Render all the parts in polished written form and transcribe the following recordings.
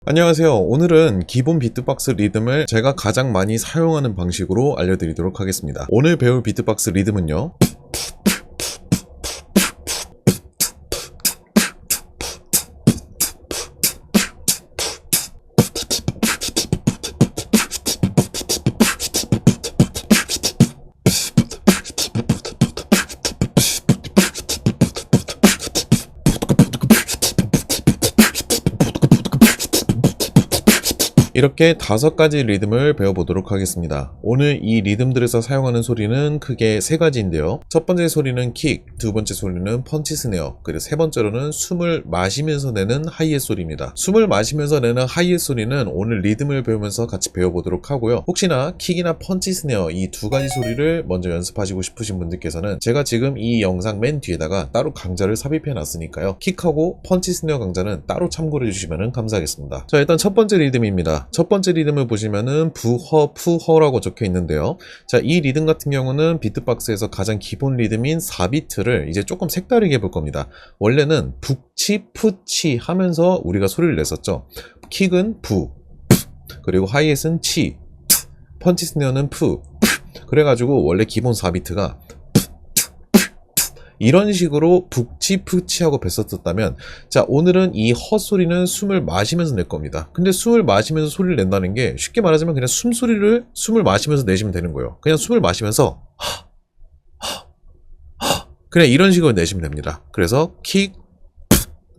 안녕하세요. 오늘은 기본 비트박스 리듬을 제가 가장 많이 사용하는 방식으로 알려드리도록 하겠습니다. 오늘 배울 비트박스 리듬은요, 이렇게 5가지 리듬을 배워보도록 하겠습니다. 오늘 이 리듬들에서 사용하는 소리는 크게 3가지인데요. 첫 번째 소리는 킥, 두 번째 소리는 펀치 스네어, 그리고 세 번째로는 숨을 마시면서 내는 하이햇 소리입니다. 숨을 마시면서 내는 하이햇 소리는 오늘 리듬을 배우면서 같이 배워보도록 하고요. 혹시나 킥이나 펀치 스네어 이 2가지 소리를 먼저 연습하시고 싶으신 분들께서는 제가 지금 이 영상 맨 뒤에다가 따로 강좌를 삽입해 놨으니까요. 킥하고 펀치 스네어 강좌는 따로 참고를 해주시면 감사하겠습니다. 자, 일단 첫 번째 리듬입니다. 첫 번째 리듬을 보시면은 부허, 푸허라고 적혀 있는데요. 자, 이 리듬 같은 경우는 비트박스에서 가장 기본 리듬인 4비트를 이제 조금 색다르게 해볼 겁니다. 원래는 북치, 푸치 하면서 우리가 소리를 냈었죠. 킥은 부, 그리고 하이햇은 치, 펀치 스네어는 푸. 그래가지고 원래 기본 4비트가 이런 식으로 북치 푸치하고 뱄었다면, 자, 오늘은 이 헛소리는 숨을 마시면서 낼 겁니다. 근데 숨을 마시면서 소리를 낸다는 게 쉽게 말하자면 그냥 숨소리를 숨을 마시면서 내시면 되는 거예요. 그냥 숨을 마시면서 그냥 이런 식으로 내시면 됩니다. 그래서 킥,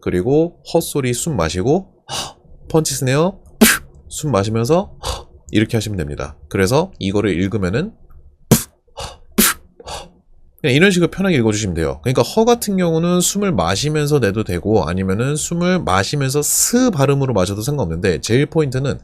그리고 헛소리 숨 마시고 펀치 스네어 숨 마시면서 이렇게 하시면 됩니다. 그래서 이거를 읽으면은 그냥 이런 식으로 편하게 읽어주시면 돼요. 그러니까 허 같은 경우는 숨을 마시면서 내도 되고 아니면은 숨을 마시면서 스 발음으로 마셔도 상관없는데, 제일 포인트는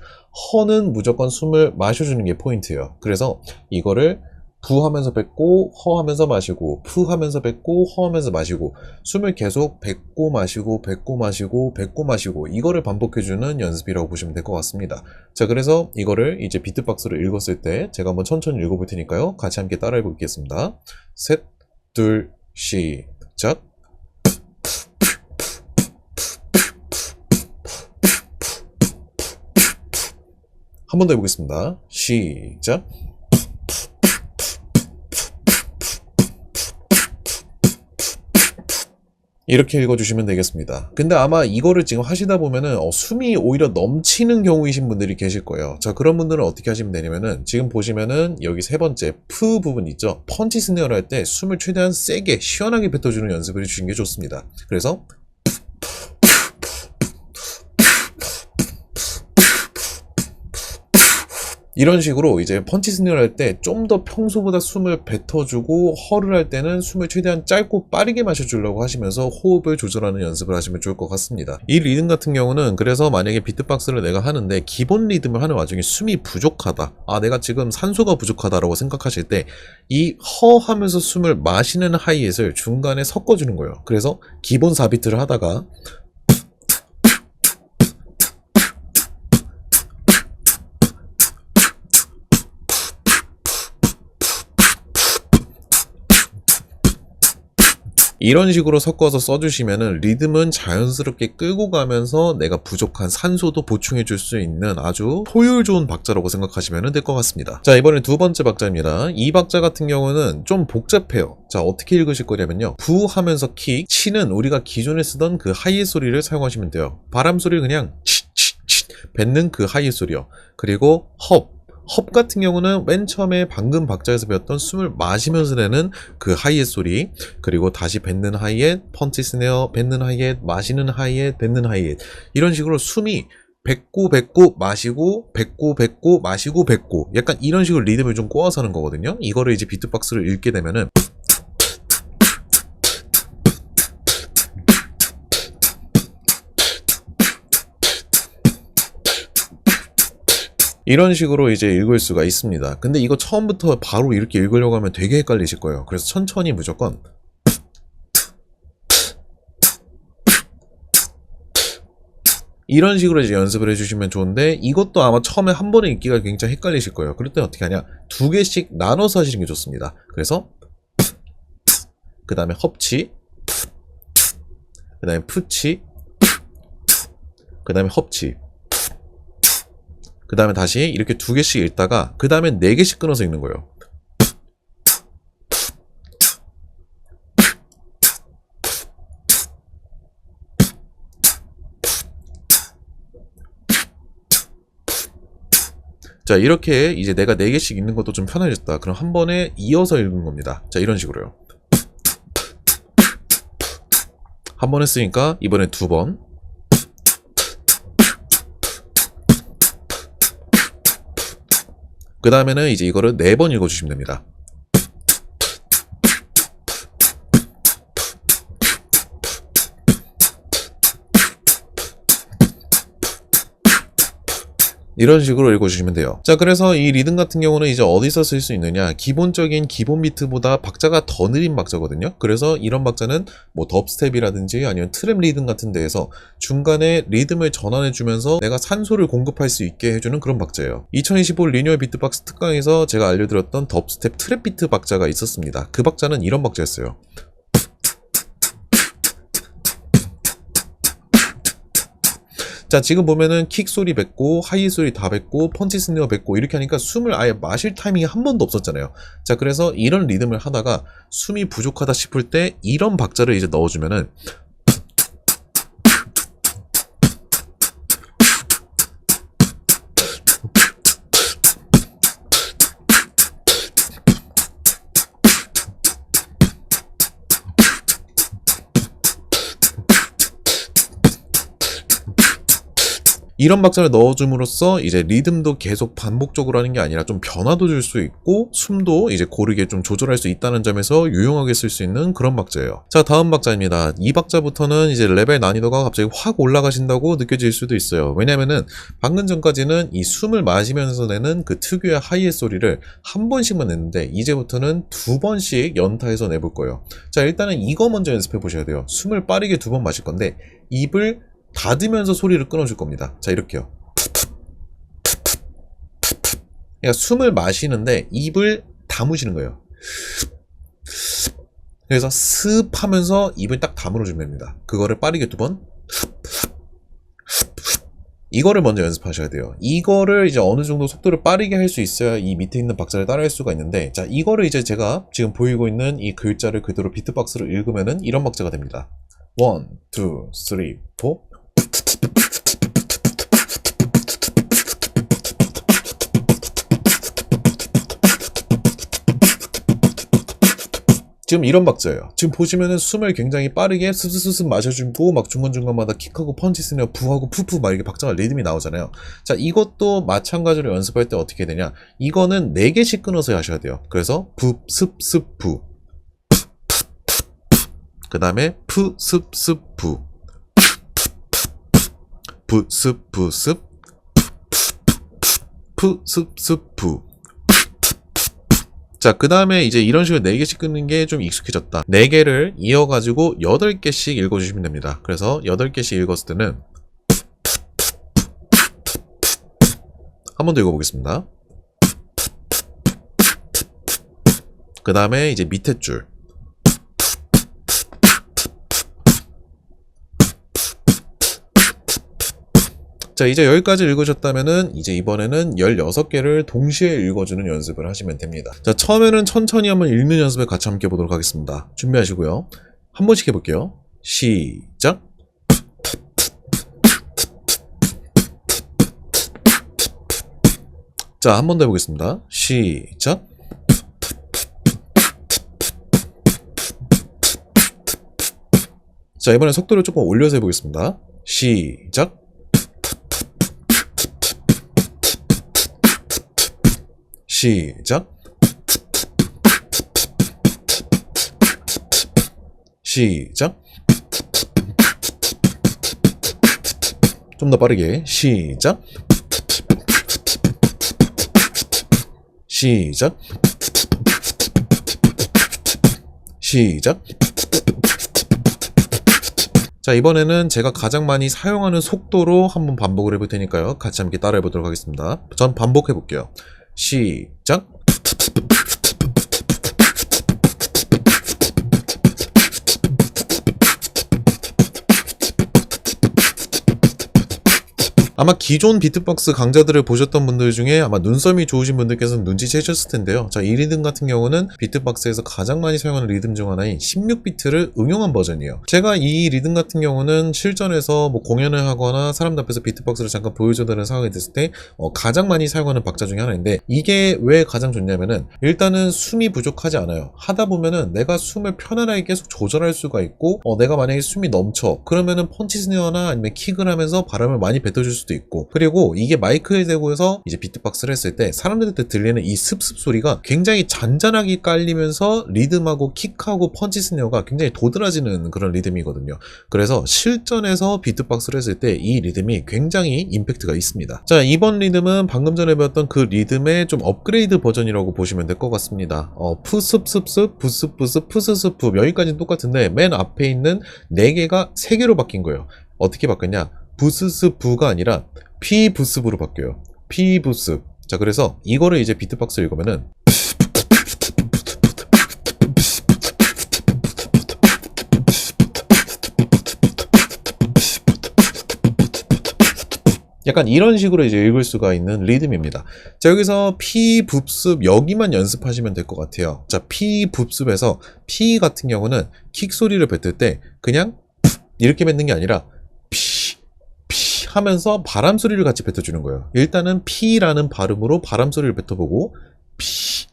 허는 무조건 숨을 마셔주는 게 포인트예요. 그래서 이거를 부 하면서 뱉고 허 하면서 마시고 푸 하면서 뱉고 허 하면서 마시고 숨을 계속 뱉고 마시고 뱉고 마시고 뱉고 마시고 이거를 반복해주는 연습이라고 보시면 될 것 같습니다. 자, 그래서 이거를 이제 비트박스로 읽었을 때 제가 한번 천천히 읽어볼 테니까요. 같이 함께 따라해 보겠습니다. 셋, 둘, 시작. 한 번 더 해보겠습니다. 시작. 이렇게 읽어주시면 되겠습니다. 근데 아마 이거를 지금 하시다 보면은 숨이 오히려 넘치는 경우이신 분들이 계실 거예요. 자, 그런 분들은 어떻게 하시면 되냐면은 지금 보시면은 여기 세 번째 푸 부분 있죠. 펀치 스네어를 할 때 숨을 최대한 세게 시원하게 뱉어주는 연습을 해주시는 게 좋습니다. 그래서 이런 식으로 이제 펀치 스네어를 할 때 좀 더 평소보다 숨을 뱉어주고, 허를 할 때는 숨을 최대한 짧고 빠르게 마셔주려고 하시면서 호흡을 조절하는 연습을 하시면 좋을 것 같습니다. 이 리듬 같은 경우는 그래서 만약에 비트박스를 내가 하는데 기본 리듬을 하는 와중에 숨이 부족하다, 아 내가 지금 산소가 부족하다라고 생각하실 때 이 허 하면서 숨을 마시는 하이햇을 중간에 섞어주는 거예요. 그래서 기본 4비트를 하다가 이런 식으로 섞어서 써주시면은 리듬은 자연스럽게 끌고 가면서 내가 부족한 산소도 보충해 줄 수 있는 아주 효율 좋은 박자라고 생각하시면 될 것 같습니다. 자, 이번엔 두 번째 박자입니다. 이 박자 같은 경우는 좀 복잡해요. 자, 어떻게 읽으실 거냐면요, 부 하면서 킥, 치는 우리가 기존에 쓰던 그 하이햇 소리를 사용하시면 돼요. 바람 소리를 그냥 치치치 뱉는 그 하이햇 소리요. 그리고 헙 같은 경우는 맨 처음에 방금 박자에서 배웠던 숨을 마시면서 내는 그 하이햇 소리, 그리고 다시 뱉는 하이햇, 펀치 스네어, 뱉는 하이햇, 마시는 하이햇, 뱉는 하이햇, 이런 식으로 숨이 뱉고 뱉고 마시고 뱉고 뱉고 마시고 뱉고 약간 이런 식으로 리듬을 좀 꼬아서 하는 거거든요. 이거를 이제 비트박스를 읽게 되면은 이런 식으로 이제 읽을 수가 있습니다. 근데 이거 처음부터 바로 이렇게 읽으려고 하면 되게 헷갈리실 거예요. 그래서 천천히 무조건 이런 식으로 이제 연습을 해주시면 좋은데, 이것도 아마 처음에 한 번에 읽기가 굉장히 헷갈리실 거예요. 그럴 때 어떻게 하냐, 2개씩 나눠서 하시는 게 좋습니다. 그래서 그 다음에 헙치, 그 다음에 푸치, 그 다음에 헙치, 그 다음에 다시 이렇게 2개씩 읽다가 그 다음에 4개씩 끊어서 읽는 거예요. 자, 이렇게 이제 내가 4개씩 읽는 것도 좀 편해졌다. 그럼 한 번에 이어서 읽는 겁니다. 자, 이런 식으로요. 한 번 했으니까 이번에 2번. 그 다음에는 이제 이거를 4번 읽어주시면 됩니다. 이런 식으로 읽어주시면 돼요. 자, 그래서 이 리듬 같은 경우는 이제 어디서 쓸 수 있느냐, 기본적인 기본 비트보다 박자가 더 느린 박자거든요. 그래서 이런 박자는 뭐 덥스텝이라든지 아니면 트랩 리듬 같은 데에서 중간에 리듬을 전환해주면서 내가 산소를 공급할 수 있게 해주는 그런 박자예요. 2025 리니어 비트박스 특강에서 제가 알려드렸던 덥스텝 트랩 비트 박자가 있었습니다. 그 박자는 이런 박자였어요. 자, 지금 보면은 킥 소리 뱉고 하이 소리 다 뱉고 펀치 스네어 뱉고 이렇게 하니까 숨을 아예 마실 타이밍이 한 번도 없었잖아요. 자, 그래서 이런 리듬을 하다가 숨이 부족하다 싶을 때 이런 박자를 이제 넣어주면은 이런 박자를 넣어줌으로써 이제 리듬도 계속 반복적으로 하는 게 아니라 좀 변화도 줄 수 있고 숨도 이제 고르게 좀 조절할 수 있다는 점에서 유용하게 쓸 수 있는 그런 박자예요. 자, 다음 박자입니다. 이 박자부터는 이제 레벨 난이도가 갑자기 확 올라가신다고 느껴질 수도 있어요. 왜냐면은 방금 전까지는 이 숨을 마시면서 내는 그 특유의 하이의 소리를 한 번씩만 냈는데 이제부터는 2번씩 연타해서 내볼 거예요. 자, 일단은 이거 먼저 연습해 보셔야 돼요. 숨을 빠르게 2번 마실 건데 입을 닫으면서 소리를 끊어줄 겁니다. 자, 이렇게요. 그러니까 숨을 마시는데 입을 다무시는 거예요. 그래서 습 하면서 입을 딱 다물어주면 됩니다. 그거를 빠르게 2번. 이거를 먼저 연습하셔야 돼요. 이거를 이제 어느 정도 속도를 빠르게 할 수 있어야 이 밑에 있는 박자를 따라할 수가 있는데, 자, 이거를 이제 제가 지금 보이고 있는 이 글자를 그대로 비트박스로 읽으면은 이런 박자가 됩니다. 1, 2, 3, 4. 지금 이런 박자예요. 지금 보시면은 숨을 굉장히 빠르게 스스스스 마셔주고 막 중간중간마다 킥하고 펀치 스네어 부하고 푸푸 막 이렇게 박자가 리듬이 나오잖아요. 자, 이것도 마찬가지로 연습할 때 어떻게 되냐, 이거는 4개씩 끊어서 하셔야 돼요. 그래서 부, 습, 습, 부, 그 다음에 푸, 습, 습, 부, 부, 습, 부, 습, 푸, 습, 습, 부. 자, 그 다음에 이제 이런 식으로 4개씩 끊는 게 좀 익숙해졌다. 4개를 이어가지고 8개씩 읽어주시면 됩니다. 그래서 8개씩 읽었을 때는 한 번 더 읽어보겠습니다. 그 다음에 이제 밑에 줄. 자, 이제 여기까지 읽으셨다면은 이제 이번에는 16개를 동시에 읽어주는 연습을 하시면 됩니다. 자, 처음에는 천천히 한번 읽는 연습을 같이 함께 해보도록 하겠습니다. 준비하시고요. 한 번씩 해볼게요. 시작! 자, 한 번 더 해보겠습니다. 시작! 자, 이번엔 속도를 조금 올려서 해보겠습니다. 시작! 시작. 시작. 좀 더 빠르게. 시작. 시작. 시작. 자, 이번에는 제가 가장 많이 사용하는 속도로 한번 반복을 해볼 테니까요. 같이 함께 따라해 보도록 하겠습니다. 전 반복해 볼게요. 시작. 아마 기존 비트박스 강좌들을 보셨던 분들 중에 아마 눈썰미 좋으신 분들께서는 눈치채셨을 텐데요. 자, 이 리듬 같은 경우는 비트박스에서 가장 많이 사용하는 리듬 중 하나인 16비트를 응용한 버전이에요. 제가 이 리듬 같은 경우는 실전에서 뭐 공연을 하거나 사람들 앞에서 비트박스를 잠깐 보여줘야 상황이 됐을 때 가장 많이 사용하는 박자 중에 하나인데, 이게 왜 가장 좋냐면은 일단은 숨이 부족하지 않아요. 하다 보면은 내가 숨을 편안하게 계속 조절할 수가 있고, 내가 만약에 숨이 넘쳐 그러면은 펀치 스네어나 아니면 킥을 하면서 바람을 많이 뱉어줄 수도 있고, 그리고 이게 마이크에 대고 해서 이제 비트박스를 했을 때 사람들한테 들리는 이 습습 소리가 굉장히 잔잔하게 깔리면서 리듬하고 킥하고 펀치 스네어가 굉장히 도드라지는 그런 리듬이거든요. 그래서 실전에서 비트박스를 했을 때 이 리듬이 굉장히 임팩트가 있습니다. 자, 이번 리듬은 방금 전에 배웠던 그 리듬의 좀 업그레이드 버전이라고 보시면 될 것 같습니다. 푸습습습, 부습부습, 푸스스프 여기까지는 똑같은데 맨 앞에 있는 4개가 3개로 바뀐 거예요. 어떻게 바뀌었냐? 부스스부가 아니라 피부습으로 바뀌어요. 피부습. 자, 그래서 이거를 이제 비트박스 읽으면은 약간 이런 식으로 이제 읽을 수가 있는 리듬입니다. 자, 여기서 피부습 여기만 연습하시면 될 것 같아요. 자, 피부습에서 피 같은 경우는 킥 소리를 뱉을 때 그냥 이렇게 뱉는 게 아니라 피 하면서 바람 소리를 같이 뱉어주는 거예요. 일단은 피라는 발음으로 바람 소리를 뱉어보고 피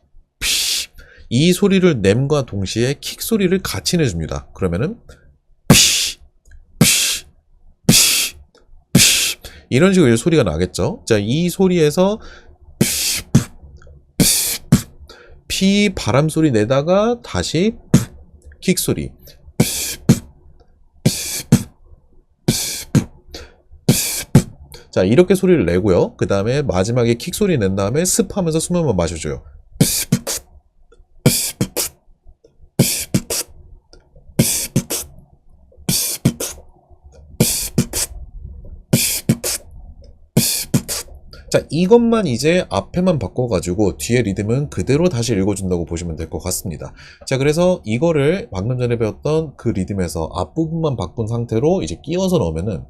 이 소리를 냄과 동시에 킥 소리를 같이 내줍니다. 그러면은 이런 식으로 소리가 나겠죠. 자, 이 소리에서 피 바람 소리 내다가 다시 킥 소리. 자, 이렇게 소리를 내고요. 그 다음에 마지막에 킥 소리 낸 다음에 습 하면서 숨 한번 마셔줘요. 자, 이것만 이제 앞에만 바꿔가지고 뒤에 리듬은 그대로 다시 읽어준다고 보시면 될 것 같습니다. 자, 그래서 이거를 방금 전에 배웠던 그 리듬에서 앞부분만 바꾼 상태로 이제 끼워서 넣으면은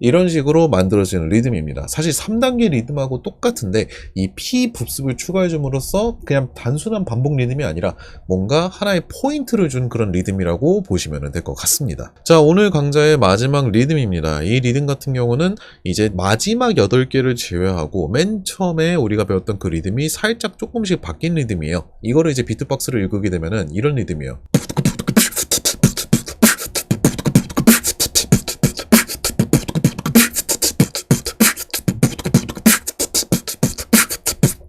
이런 식으로 만들어지는 리듬입니다. 사실 3단계 리듬하고 똑같은데 이 피 붓습을 추가해줌으로써 그냥 단순한 반복 리듬이 아니라 뭔가 하나의 포인트를 준 그런 리듬이라고 보시면 될 것 같습니다. 자, 오늘 강좌의 마지막 리듬입니다. 이 리듬 같은 경우는 이제 마지막 8개를 제외하고 맨 처음에 우리가 배웠던 그 리듬이 살짝 조금씩 바뀐 리듬이에요. 이거를 이제 비트박스를 읽게 되면은 이런 리듬이에요.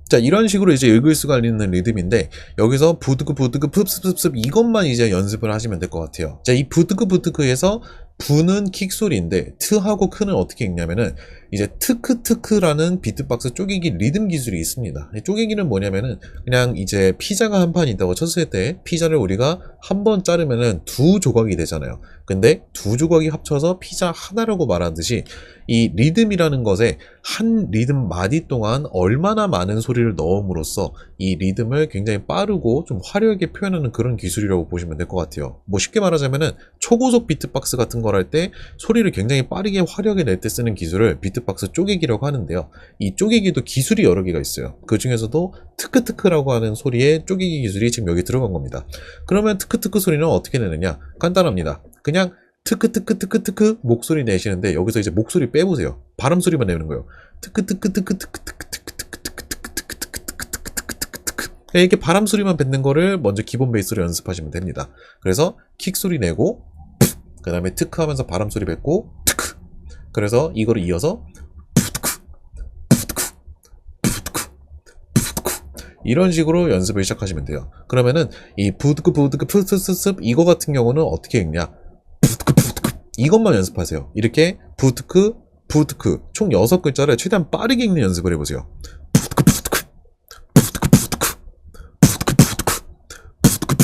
자, 이런 식으로 이제 읽을 수가 있는 리듬인데, 여기서 부드그 부드그 흡습습습 이것만 이제 연습을 하시면 될 것 같아요. 자, 이 부드그 부드그에서 부는 킥 소리인데 트하고 크는 어떻게 읽냐면은 이제 트크트크라는 비트박스 쪼개기 리듬 기술이 있습니다. 쪼개기는 뭐냐면은 그냥 이제 피자가 한 판 있다고 쳤을 때 피자를 우리가 한 번 자르면은 2조각이 되잖아요. 근데 2조각이 합쳐서 피자 하나라고 말하듯이 이 리듬이라는 것에 한 리듬 마디 동안 얼마나 많은 소리를 넣음으로써 이 리듬을 굉장히 빠르고 좀 화려하게 표현하는 그런 기술이라고 보시면 될 것 같아요. 뭐 쉽게 말하자면은 초고속 비트박스 같은 걸 할 때 소리를 굉장히 빠르게 화려하게 낼 때 쓰는 기술을 비트박스 쪼개기라고 하는데요. 이 쪼개기도 기술이 여러 개가 있어요. 그 중에서도 트크트크라고 하는 소리의 쪼개기 기술이 지금 여기 들어간 겁니다. 그러면 트크트크 소리는 어떻게 내느냐? 간단합니다. 그냥 트크트크트크트크 목소리 내시는데 여기서 이제 목소리 빼보세요. 바람 소리만 내는 거예요. 트크트크트크트크트크트크트크트크트크트크트크트크트크 이렇게 바람 소리만 뱉는 거를 먼저 기본 베이스로 연습하시면 됩니다. 그래서 킥 소리 내고 그 다음에 트크 하면서 바람 소리 뱉고 트크 그래서 이거를 이어서 이런 식으로 연습을 시작하시면 돼요. 그러면은 이 부드크 부드크 푸스스습 이거 같은 경우는 어떻게 읽냐? 부드크 부드크 이것만 연습하세요. 이렇게 부드크 부드크 총 6글자를 최대한 빠르게 읽는 연습을 해보세요. 부드크 부드크 부드크 부드크 부드크 부드크 부드크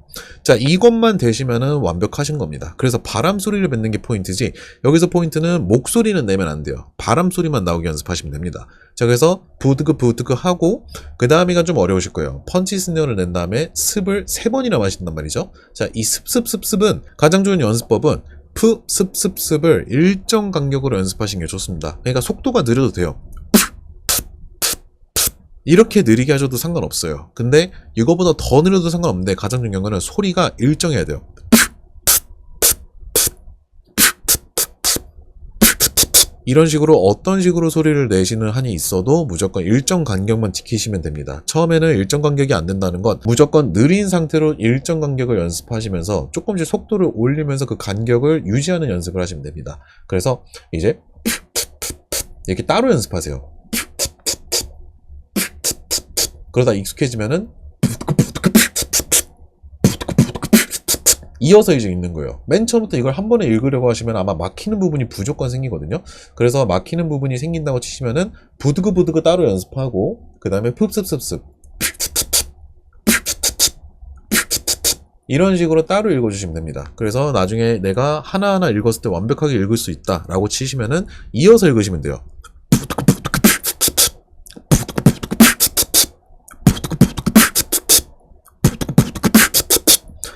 부드크 자, 이것만 되시면은 완벽하신 겁니다. 그래서 바람 소리를 뱉는 게 포인트지, 여기서 포인트는 목소리는 내면 안 돼요. 바람 소리만 나오게 연습하시면 됩니다. 자, 그래서 부드그 부드그 하고, 그 다음이가 좀 어려우실 거예요. 펀치 스네어를 낸 다음에 습을 3번이나 마신단 말이죠. 자, 이 습습습습은 가장 좋은 연습법은 습습습습을 일정 간격으로 연습하시는 게 좋습니다. 그러니까 속도가 느려도 돼요. 이렇게 느리게 하셔도 상관없어요. 근데 이거보다 더 느려도 상관없는데 가장 중요한 거는 소리가 일정해야 돼요. 이런 식으로 어떤 식으로 소리를 내시는 한이 있어도 무조건 일정 간격만 지키시면 됩니다. 처음에는 일정 간격이 안 된다는 건 무조건 느린 상태로 일정 간격을 연습하시면서 조금씩 속도를 올리면서 그 간격을 유지하는 연습을 하시면 됩니다. 그래서 이제 이렇게 따로 연습하세요. 그러다 익숙해지면은 이어서 이제 읽는 거예요. 맨 처음부터 이걸 한 번에 읽으려고 하시면 아마 막히는 부분이 무조건 생기거든요. 그래서 막히는 부분이 생긴다고 치시면은 부드그 따로 연습하고, 그 다음에 흡습습습 이런 식으로 따로 읽어주시면 됩니다. 그래서 나중에 내가 하나하나 읽었을 때 완벽하게 읽을 수 있다 라고 치시면은 이어서 읽으시면 돼요.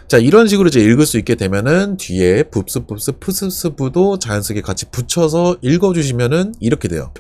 자, 이런 식으로 이제 읽을 수 있게 되면은 뒤에 붑습붑습 푸습스프도 자연스럽게 같이 붙여서 읽어주시면은 이렇게 돼요.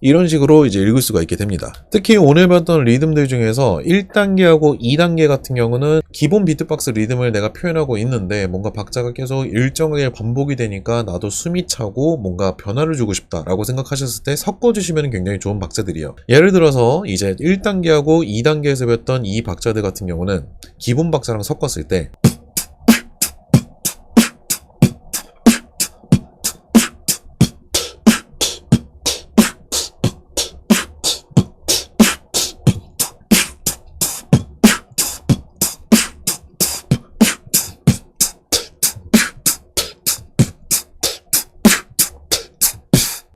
이런 식으로 이제 읽을 수가 있게 됩니다. 특히 오늘 배웠던 리듬들 중에서 1단계하고 2단계 같은 경우는 기본 비트박스 리듬을 내가 표현하고 있는데 뭔가 박자가 계속 일정하게 반복이 되니까 나도 숨이 차고 뭔가 변화를 주고 싶다라고 생각하셨을 때 섞어주시면 굉장히 좋은 박자들이에요. 예를 들어서 이제 1단계하고 2단계에서 배웠던 이 박자들 같은 경우는 기본 박자랑 섞었을 때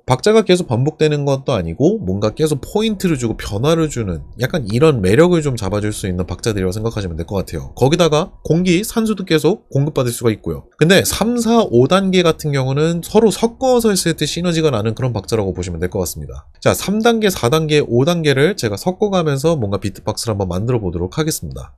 박자가 계속 반복되는 것도 아니고 뭔가 계속 포인트를 주고 변화를 주는 약간 이런 매력을 좀 잡아줄 수 있는 박자들이라고 생각하시면 될 것 같아요. 거기다가 공기, 산소도 계속 공급받을 수가 있고요. 근데 3, 4, 5단계 같은 경우는 서로 섞어서 했을 때 시너지가 나는 그런 박자라고 보시면 될 것 같습니다. 자, 3단계, 4단계, 5단계를 제가 섞어가면서 뭔가 비트박스를 한번 만들어 보도록 하겠습니다.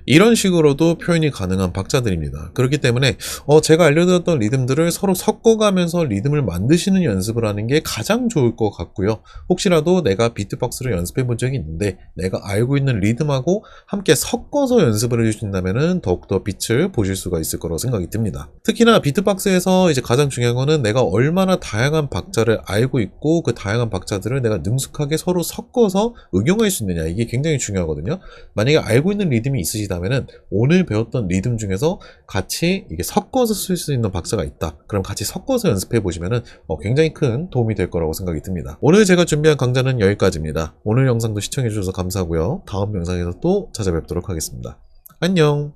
이런 식으로도 표현이 가능한 박자들입니다. 그렇기 때문에 제가 알려드렸던 리듬들을 서로 섞어가면서 리듬을 만드시는 연습을 하는 게 가장 좋을 것 같고요. 혹시라도 내가 비트박스를 연습해 본 적이 있는데 내가 알고 있는 리듬하고 함께 섞어서 연습을 해주신다면 더욱더 빛을 보실 수가 있을 거라고 생각이 듭니다. 특히나 비트박스에서 이제 가장 중요한 거는 내가 얼마나 다양한 박자를 알고 있고 그 다양한 박자들을 내가 능숙하게 서로 섞어서 응용할 수 있느냐, 이게 굉장히 중요하거든요. 만약에 알고 있는 리듬이 있으시다면은 오늘 배웠던 리듬 중에서 같이 이게 섞어서 쓸 수 있는 박자가 있다, 그럼 같이 섞어서 연습해 보시면은 굉장히 큰 도움이 될 거라고 생각이 듭니다. 오늘 제가 준비한 강좌는 여기까지입니다. 오늘 영상도 시청해 주셔서 감사하고요. 다음 영상에서 또 찾아뵙도록 하겠습니다. 안녕.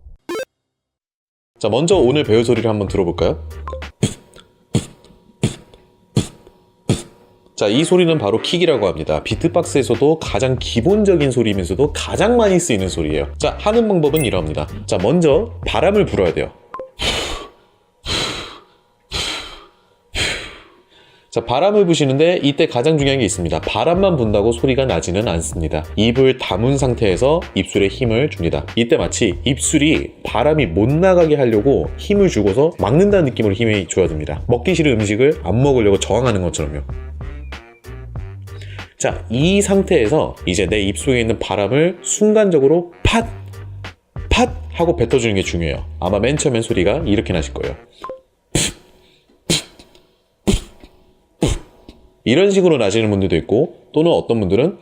자, 먼저 오늘 배울 소리를 한번 들어볼까요? 자, 이 소리는 바로 킥이라고 합니다. 비트박스에서도 가장 기본적인 소리이면서도 가장 많이 쓰이는 소리예요. 자, 하는 방법은 이러합니다. 자, 먼저 바람을 불어야 돼요. 자, 바람을 부시는데 이때 가장 중요한 게 있습니다. 바람만 분다고 소리가 나지는 않습니다. 입을 다문 상태에서 입술에 힘을 줍니다. 이때 마치 입술이 바람이 못 나가게 하려고 힘을 주고서 막는다는 느낌으로 힘을 줘야 됩니다. 먹기 싫은 음식을 안 먹으려고 저항하는 것처럼요. 자, 이 상태에서 이제 내 입속에 있는 바람을 순간적으로 팟! 하고 뱉어주는 게 중요해요. 아마 맨 처음엔 소리가 이렇게 나실 거예요. 이런 식으로 나시는 분들도 있고, 또는 어떤 분들은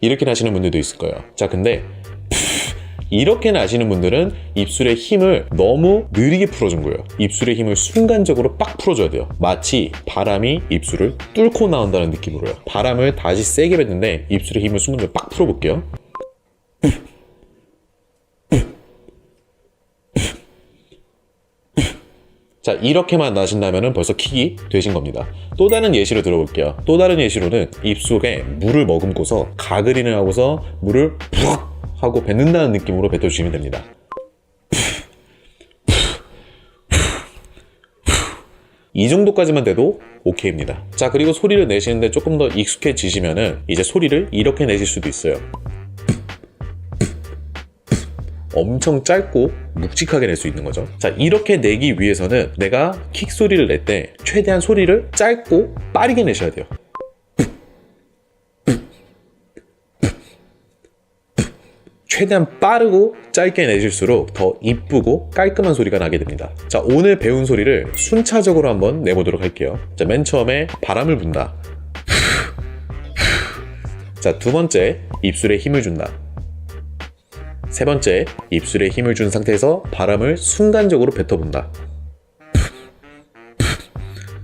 이렇게 나시는 분들도 있을 거예요. 자, 근데 이렇게 나시는 분들은 입술의 힘을 너무 느리게 풀어준 거예요. 입술의 힘을 순간적으로 빡 풀어줘야 돼요. 마치 바람이 입술을 뚫고 나온다는 느낌으로요. 바람을 다시 세게 뱉는데 입술의 힘을 순간적으로 빡 풀어볼게요. 자, 이렇게만 나신다면 벌써 킥이 되신 겁니다. 또 다른 예시로 들어볼게요. 또 다른 예시로는 입속에 물을 머금고서 가그린을 하고서 물을 푹 하고 뱉는다는 느낌으로 뱉어주시면 됩니다. 이 정도까지만 돼도 오케이입니다. 자, 그리고 소리를 내시는데 조금 더 익숙해지시면은 이제 소리를 이렇게 내실 수도 있어요. 엄청 짧고 묵직하게 낼 수 있는 거죠. 자, 이렇게 내기 위해서는 내가 킥 소리를 낼 때 최대한 소리를 짧고 빠르게 내셔야 돼요. 최대한 빠르고 짧게 내실수록 더 이쁘고 깔끔한 소리가 나게 됩니다. 자, 오늘 배운 소리를 순차적으로 한번 내보도록 할게요. 자, 맨 처음에 바람을 분다. 자, 두 번째, 입술에 힘을 준다. 세 번째, 입술에 힘을 준 상태에서 바람을 순간적으로 뱉어본다.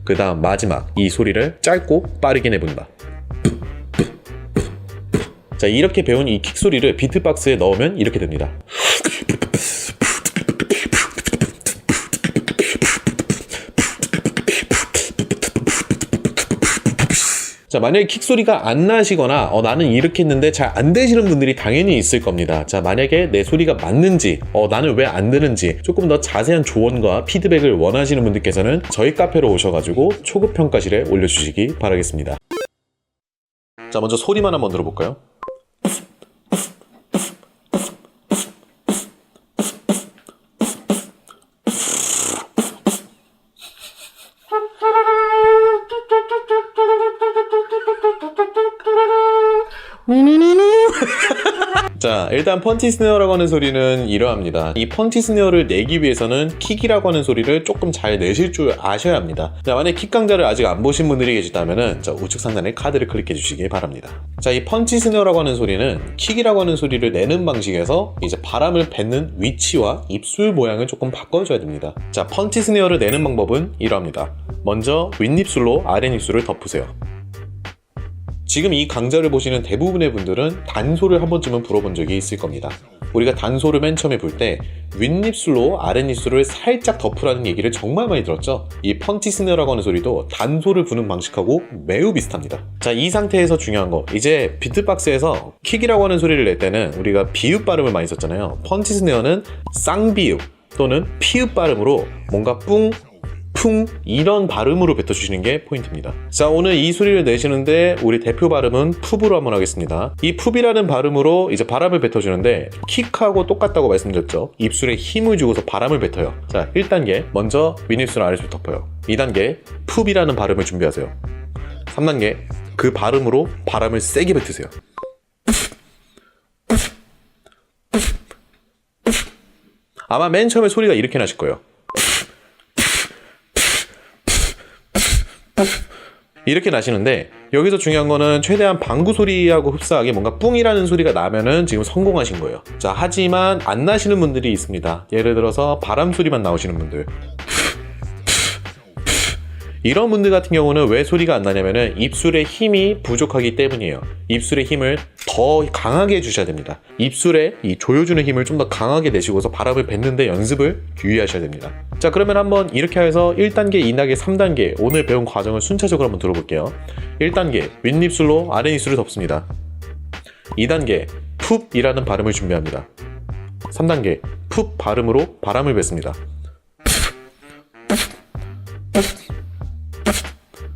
그 다음 마지막, 이 소리를 짧고 빠르게 내본다. 자, 이렇게 배운 이 킥 소리를 비트박스에 넣으면 이렇게 됩니다. 자, 만약에 킥 소리가 안 나시거나 나는 이렇게 했는데 잘 안 되시는 분들이 당연히 있을 겁니다. 자, 만약에 내 소리가 맞는지 나는 왜 안 되는지 조금 더 자세한 조언과 피드백을 원하시는 분들께서는 저희 카페로 오셔가지고 초급 평가실에 올려주시기 바라겠습니다. 자, 먼저 소리만 한번 들어볼까요? 자, 일단 펀치 스네어라고 하는 소리는 이러합니다. 이 펀치 스네어를 내기 위해서는 킥이라고 하는 소리를 조금 잘 내실 줄 아셔야 합니다. 자, 만약 킥 강좌를 아직 안 보신 분들이 계시다면은 우측 상단에 카드를 클릭해 주시기 바랍니다. 자, 이 펀치 스네어라고 하는 소리는 킥이라고 하는 소리를 내는 방식에서 이제 바람을 뱉는 위치와 입술 모양을 조금 바꿔줘야 됩니다. 자, 펀치 스네어를 내는 방법은 이러합니다. 먼저 윗입술로 아랫입술을 덮으세요. 지금 이 강좌를 보시는 대부분의 분들은 단소를 한 번쯤은 불어본 적이 있을 겁니다. 우리가 단소를 맨 처음에 불 때 윗입술로 아랫입술을 살짝 덮으라는 얘기를 정말 많이 들었죠? 이 펀치 스네어라고 하는 소리도 단소를 부는 방식하고 매우 비슷합니다. 자, 이 상태에서 중요한 거, 이제 비트박스에서 킥이라고 하는 소리를 낼 때는 우리가 비읍 발음을 많이 썼잖아요. 펀치 스네어는 쌍비읍 또는 피읍 발음으로 뭔가 뿡, 풍, 이런 발음으로 뱉어주시는 게 포인트입니다. 자, 오늘 이 소리를 내시는데 우리 대표 발음은 풉으로 한번 하겠습니다. 이 풉이라는 발음으로 이제 바람을 뱉어주는데 킥하고 똑같다고 말씀드렸죠. 입술에 힘을 주고서 바람을 뱉어요. 자, 1단계 먼저 윗입술 아랫입술 덮어요. 2단계 풉이라는 발음을 준비하세요. 3단계 그 발음으로 바람을 세게 뱉으세요. 아마 맨 처음에 소리가 이렇게 나실 거예요. 이렇게 나시는데 여기서 중요한 거는 최대한 방구 소리하고 흡사하게 뭔가 뿡이라는 소리가 나면은 지금 성공하신 거예요. 자, 하지만 안 나시는 분들이 있습니다. 예를 들어서 바람 소리만 나오시는 분들, 이런 분들 같은 경우는 왜 소리가 안 나냐면은 입술의 힘이 부족하기 때문이에요. 입술의 힘을 더 강하게 해주셔야 됩니다. 입술에 이 조여주는 힘을 좀 더 강하게 내시고서 바람을 뱉는데 연습을 유의하셔야 됩니다. 자, 그러면 한번 이렇게 해서 1단계, 2단계, 3단계 오늘 배운 과정을 순차적으로 한번 들어볼게요. 1단계 윗입술로 아랫입술을 덮습니다. 2단계 풉이라는 발음을 준비합니다. 3단계 풉 발음으로 바람을 뱉습니다.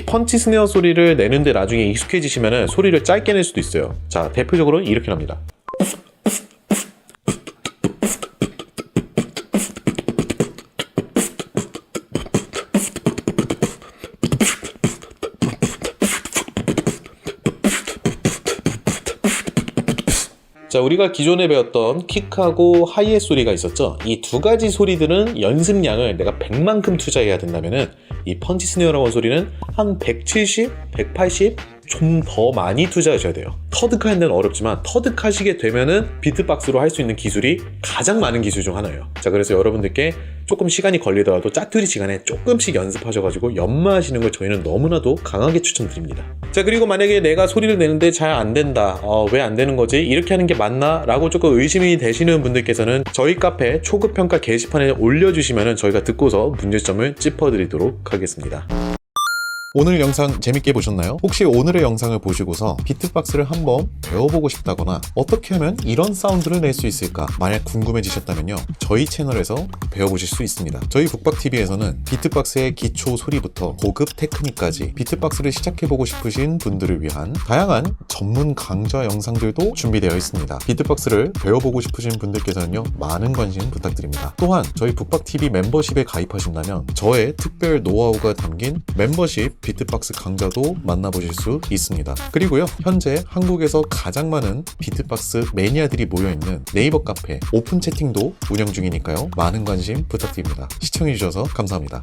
펀치 스네어 소리를 내는데 나중에 익숙해지시면 소리를 짧게 낼 수도 있어요. 자, 대표적으로 이렇게 납니다. 자, 우리가 기존에 배웠던 킥하고 하이햇 소리가 있었죠. 이 두 가지 소리들은 연습량을 내가 100만큼 투자해야 된다면은 이 펀치 스네어라고 하는 소리는 한 170, 180 좀 더 많이 투자하셔야 돼요. 터득하는 데는 어렵지만 터득하시게 되면은 비트박스로 할 수 있는 기술이 가장 많은 기술 중 하나예요. 자, 그래서 여러분들께 조금 시간이 걸리더라도 짜투리 시간에 조금씩 연습하셔가지고 연마하시는 걸 저희는 너무나도 강하게 추천드립니다. 자, 그리고 만약에 내가 소리를 내는데 잘 안 된다, 왜 안 되는 거지? 이렇게 하는 게 맞나? 라고 조금 의심이 되시는 분들께서는 저희 카페 초급평가 게시판에 올려주시면 저희가 듣고서 문제점을 짚어드리도록 하겠습니다. 오늘 영상 재밌게 보셨나요? 혹시 오늘의 영상을 보시고서 비트박스를 한번 배워보고 싶다거나 어떻게 하면 이런 사운드를 낼 수 있을까 만약 궁금해지셨다면요, 저희 채널에서 배워보실 수 있습니다. 저희 북박TV에서는 비트박스의 기초 소리부터 고급 테크닉까지 비트박스를 시작해보고 싶으신 분들을 위한 다양한 전문 강좌 영상들도 준비되어 있습니다. 비트박스를 배워보고 싶으신 분들께서는요, 많은 관심 부탁드립니다. 또한 저희 북박TV 멤버십에 가입하신다면 저의 특별 노하우가 담긴 멤버십 비트박스 강좌도 만나보실 수 있습니다. 그리고요, 현재 한국에서 가장 많은 비트박스 매니아들이 모여있는 네이버 카페 오픈 채팅도 운영 중이니까요, 많은 관심 부탁드립니다. 시청해주셔서 감사합니다.